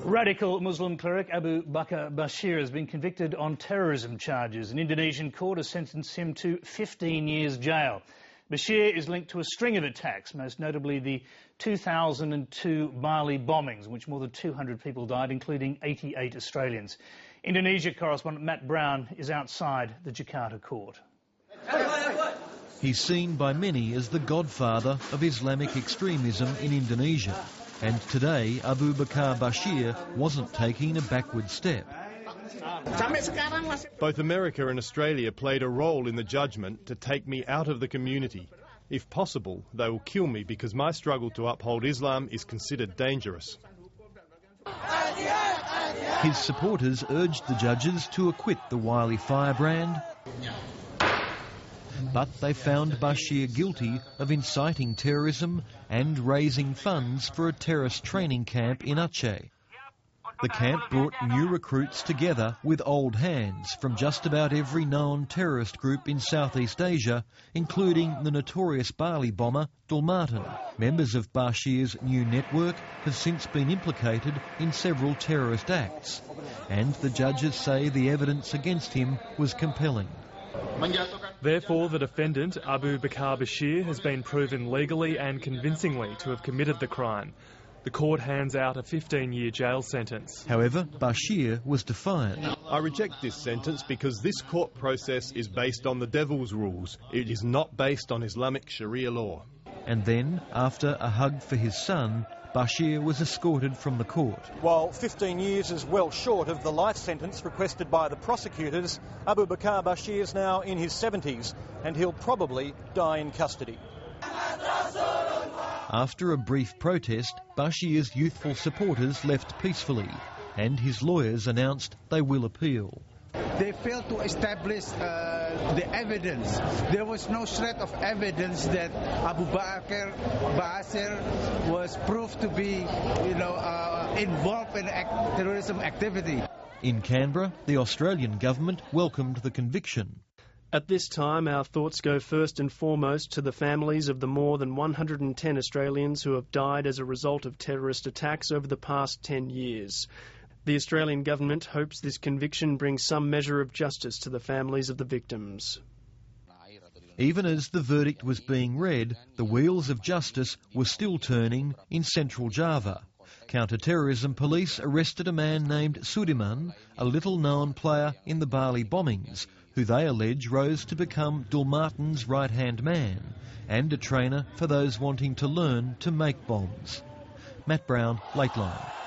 Radical Muslim cleric Abu Bakar Bashir has been convicted on terrorism charges. An Indonesian court has sentenced him to 15 years jail. Bashir is linked to a string of attacks, most notably the 2002 Bali bombings, in which more than 200 people died, including 88 Australians. Indonesia correspondent Matt Brown is outside the Jakarta court. He's seen by many as the godfather of Islamic extremism in Indonesia. And today, Abu Bakar Bashir wasn't taking a backward step. Both America and Australia played a role in the judgment to take me out of the community. If possible, they will kill me because my struggle to uphold Islam is considered dangerous. His supporters urged the judges to acquit the wily firebrand, but they found Bashir guilty of inciting terrorism and raising funds for a terrorist training camp in Aceh. The camp brought new recruits together with old hands from just about every known terrorist group in Southeast Asia, including the notorious Bali bomber Dulmatan. Members of Bashir's new network have since been implicated in several terrorist acts, and the judges say the evidence against him was compelling. Therefore, the defendant, Abu Bakar Bashir, has been proven legally and convincingly to have committed the crime. The court hands out a 15-year jail sentence. However, Bashir was defiant. I reject this sentence because this court process is based on the devil's rules. It is not based on Islamic Sharia law. And then, after a hug for his son, Bashir was escorted from the court. While 15 years is well short of the life sentence requested by the prosecutors, Abu Bakar Bashir is now in his 70s and he'll probably die in custody. After a brief protest, Bashir's youthful supporters left peacefully, and his lawyers announced they will appeal. They failed to establish the evidence. There was no shred of evidence that Abu Bakar Bashir was proved to be, involved in terrorism activity. In Canberra, the Australian government welcomed the conviction. At this time, our thoughts go first and foremost to the families of the more than 110 Australians who have died as a result of terrorist attacks over the past 10 years. The Australian government hopes this conviction brings some measure of justice to the families of the victims. Even as the verdict was being read, the wheels of justice were still turning in central Java. Counter-terrorism police arrested a man named Sudiman, a little-known player in the Bali bombings, who they allege rose to become Dulmatan's right-hand man and a trainer for those wanting to learn to make bombs. Matt Brown, Lateline.